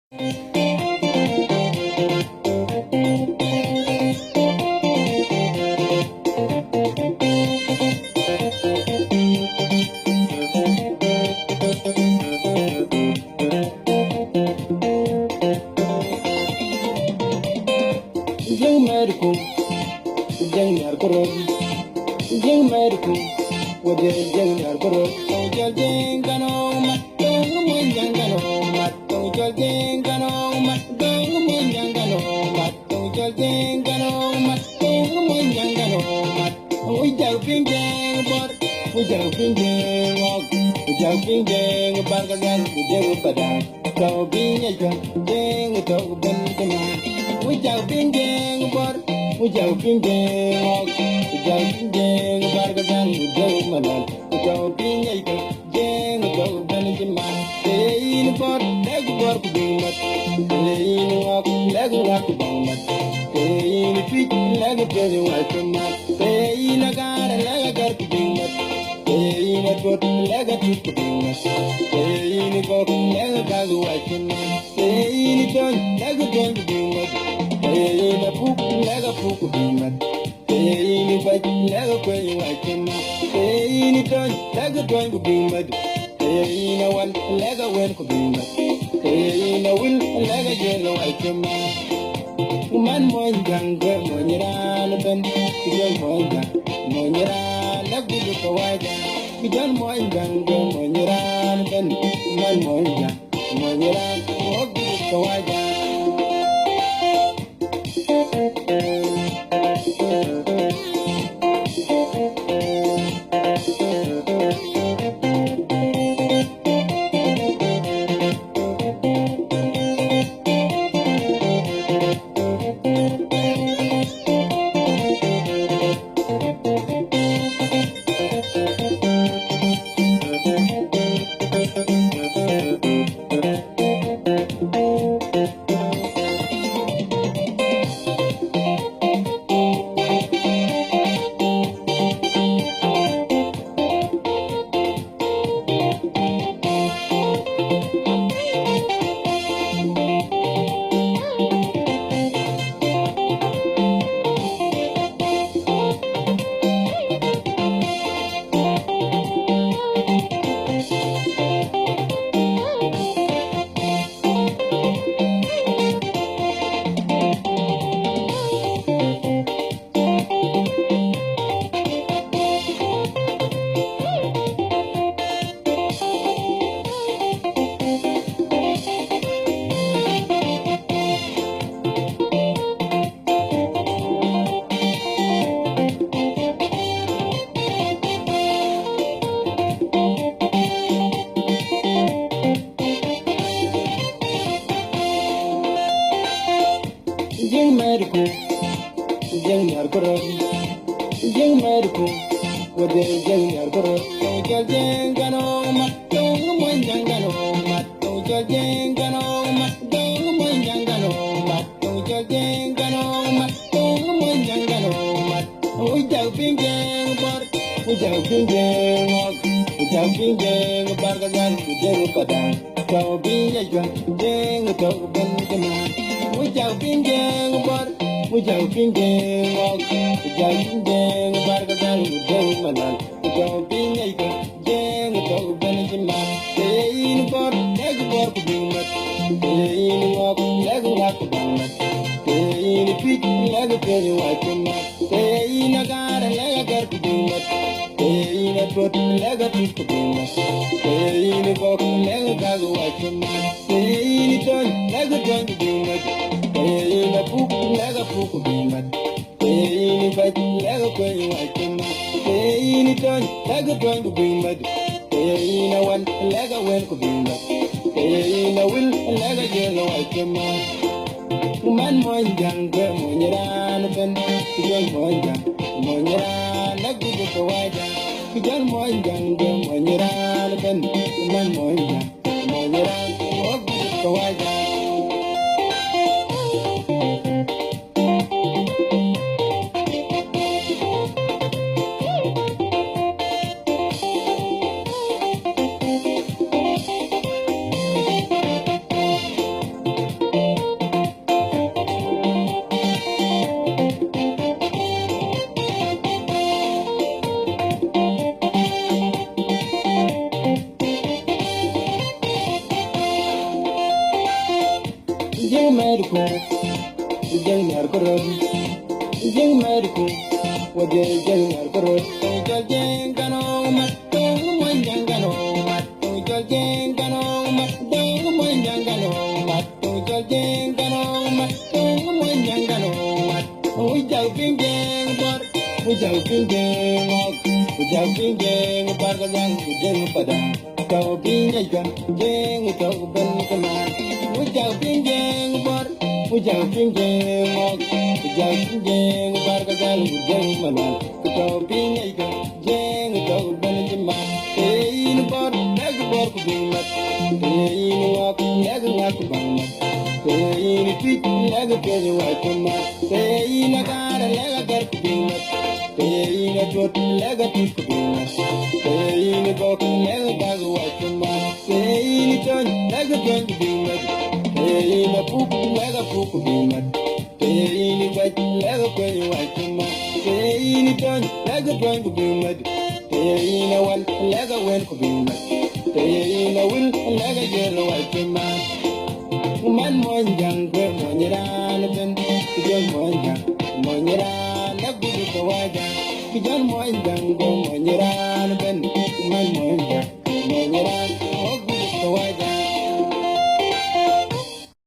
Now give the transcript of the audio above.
Jeng Merku, Jeng Yarkoro, Jeng Merku, Wode Jeng Yarkoro, Tojal Jeng Kano, Matong Munjang Kano, Matong Jeng Kano, Matong Munjang Kano, Matong Jeng Kano, Matong Munjang Kano, Matong Ujau Pinjang Bor, Ujau Pinjang Wog, Ujau Pinjang Bargagan, Ujau Padang, Tau Pinjang, Jeng Tau Benjamin. Ujau pinjeng bor, ujau pinjeng, ujau pinjeng bargadan, ujau manan, ujau pinjeng jeng, ujau banjiman. Tein bor, legu bor kubimat, tein wak, legu wak kubimat. Tein twit, legu tein walkumat, tein agar, legu agar kubimat. Tein agot, legu twit kubimat. Tein gok, legu gagu walkumat. Tein ton, legu ton kubimat. Teina puk lega puk bimat. Teini baj lega kwenye wakema. Teini ton lega ton bimat. Teina wan lega wen bimat. Teina wil lega jelo wakema. Man monjanga monyiran ben. Kijan monja monyiran lagu kawaja. Kijan monjanga monyiran ben. Man monja monyiran lagu kawaja. Jeng Merku, Jeng Yarkoro, Jeng Merku, Wode Jeng Yarkoro, Tojal Jeng Kano, Matong Munjang Kano, Matong Jeng Kano, Matong Munjang Kano, Matong Jeng Kano, Matong Munjang Kano, Matong Ujau Pinjeng Bor, Ujau Pinjeng Wog, Ujau Pinjeng Bargadan, Ujau Padang, Tau Pinjang Jeng, Tau Benjamin. Ujau pinjeng bor, ujau pinjeng wog, ujau pinjeng bargadan, ujau manan, ujau pinjeng jeng, ujau benjiman. Tein bor, legu bor kubimat, tein wog, legu wak kubimat. Tein twit, legu tein wakimat, tein agar, legu agar kubimat. Tein agot, legu twit kubimat. Tein gok, legu gagu wakimat. Tein ton, legu ton kubimat. Teina puk lega puk bimat. Teini baj lega kwenye wakema. Teini ton lega ton bimat. Teina wan lega wen bimat. Teina wil lega jelo wakema. Man monjanga monyiran ben. Kijan monjang monyiran lagu kawaja. Kijan monjanga monyiran ben. Man monjang monyiran lagu kawaja. jeng merku jeng merku jeng merku wode jeng merku jeng jeng kano mat mo jeng kano mat jeng kano mat mo jeng kano mat jeng kano mat mo jeng kano mat ujau pinggeng bor ujau pinggeng ujau pinggeng bar jang jeng padang kau pinggeng jeng kau ben keman ujau pinggeng bor ujau pinggeng ujau pinggeng bar jang jeng manan kau pinggeng jeng kau ben keman ein bor dag bor ku bimat ein wak dag ngak bangat ein pit dag pe wa kuma ein gar lag gar ku bimat ein jot lag tu ku bimat ein bok lag dag wa kuma ein ton lag ton ku bimat ein puk lag puk ku bimat ein wet lag pe wa kuma ein ton lag ton ku bimat ein wan lag wen ku bimat ein wil lag jer wa kuma man monjang be monyiran ben kijon monyiran na gudu ko waja kijon monjang be monyiran ben man monjang monyiran